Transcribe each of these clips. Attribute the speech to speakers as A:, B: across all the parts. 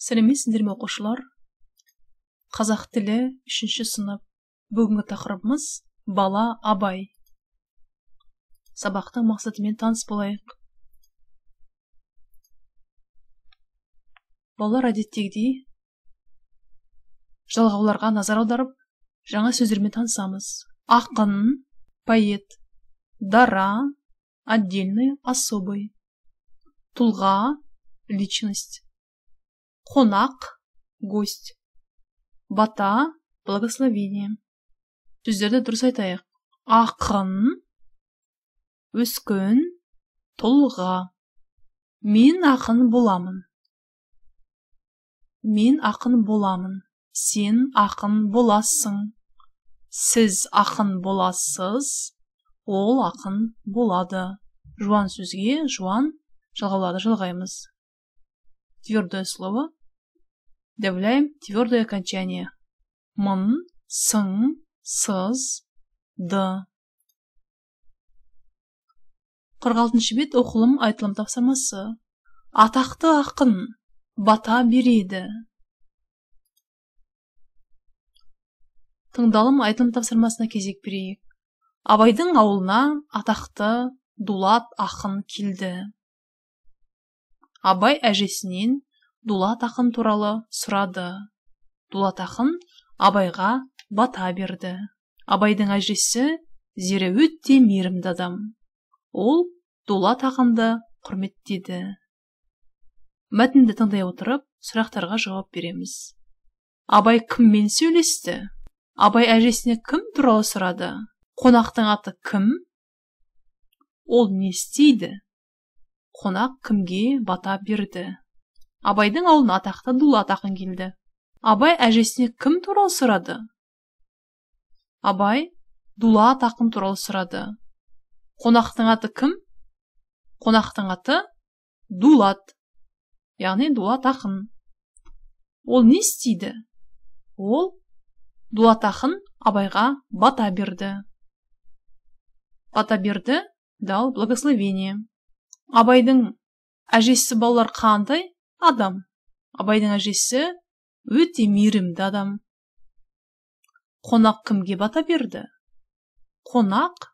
A: Сәлеметсіздер ме оқушылар? Қазақ тілі 3-ші сынып. Бүгінгі тақырыбымыз бала абай. Сабақтың мақсатымен таныс болайық. Балалар әдеттегідей жалғауларға назар аударып, жаңа сөздермен танысамыз. Ақын, поэт, дара, отдельный, особый. Тұлға, личность. Қонақ, гость. Бата, благословение. Сөздерді дұрыс айтайық. Ақын, өскен, тұлға. Мен ақын боламын. Мен ақын боламын. Сен ақын боласың. Сіз ақын боласыз. Ол ақын болады. Жуан сөзге жуан, жалғауларды жалғаймыз. Твердое слово. Добавляем твердое окончание. Мын, сын, сыз, ды. 46-шы бет оқылым айтылым тапсырмасы. Атақты ақын бата береді. Тыңдалым айтылым тапсырмасына кезек берейік. Абайдың ауылына атақты Дулат ақын келді. Абай әжесінен Дулат ақын туралы сұрады. Дулат ақын Абайға бата берді. Абайдың әжесі Зере өте мейірімді адам. Ол Дулат ақынды құрметтеді. Мәтінді тыңдай отырып, сұрақтарға жауап береміз. Абай кіммен сөйлесті? Абай әжесіне кім туралы сұрады? Қонақтың аты кім? Ол не істейді? Қонақ кімге бата берді? Абайдың ауылына атақты Дулат ақын келді. Абай әжесіне кім туралы сұрады? Абай Дулат ақын туралы сұрады. Қонақтың аты кім? Қонақтың аты Дулат. Яғни Дулат ақын. Ол не істейді? Ол Дулат ақын Абайға бата берді. Бата берді, дал благословение. Абайдың әжесі балалар қандай адам? Абайдың әжесі өте мейірімді адам. Қонақ кімге бата берді? Қонақ,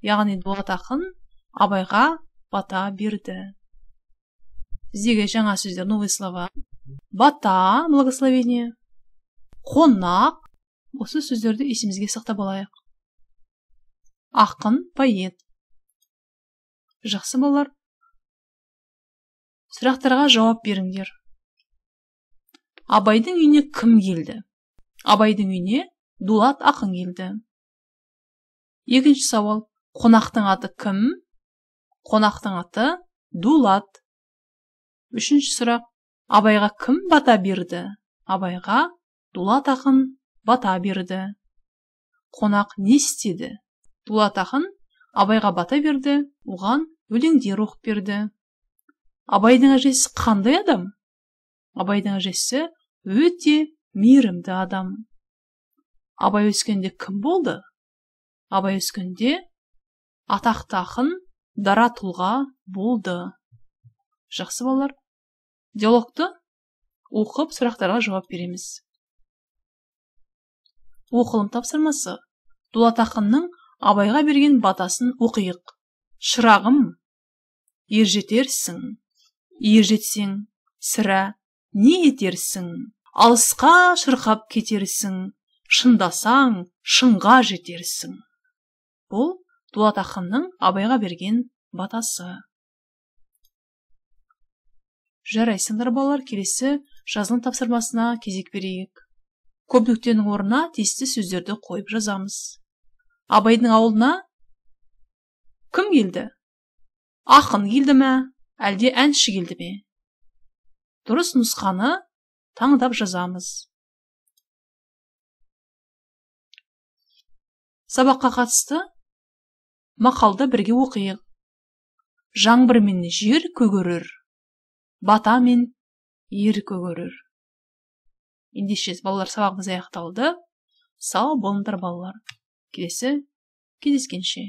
A: яғни Дулат ақын Абайға бата берді. Біздегі жаңа сөздер, новые слова. Бата, благословение. Қонақ. Осы сөздерді есімізге сақтап алайық. Ақын, поэт. Жақсы балалар. Сұрақтарға жауап беріңдер. Абайдың үйіне кім келді? Абайдың үйіне Дулат ақын келді. Екінші сауал. Қонақтың аты кім? Қонақтың аты Дулат. Үшінші сұрақ. Абайға кім бата берді? Абайға Дулат ақын бата берді. Қонақ не істеді? Дулат ақын Абайға бата берді, оған өлеңдер оқып берді. Абайдың әжесі қандай адам? Абайдың әжесі өте мейірімді адам. Абай өскенде кім болды? Абай өскенде атақты ақын дара тұлға болды. Жақсы балалар. Диалогты оқып сұрақтарға жауап береміз. Оқылым тапсырмасы. Дулат ақынның Абайға берген батасын оқиық. Шырағым, ержетерсің. Ержетсең, сірә, не етерсің? Алысқа шырқап кетерсің. Шындасаң, шыңға жетерсің. Бұл Дулат ақынның Абайға берген батасы. Жарайсыңдар балалар, келесі жазылым тапсырмасына кезек берейік. Көп нүктенің орнына тиісті сөздерді қойып жазамыз. Абайдың ауылына кім келді? Ақын келді ме? Әлде әнші келді ме? Дұрыс нұсқаны таңдап жазамыз. Сабаққа қатысты мақалды бірге оқиық. Жаңбырмен жер көгерер, батамен ер көгерер. Ендеше балалар, сабағымыз аяқталды. Сау болыңдар балалар. Келесі кездескенше.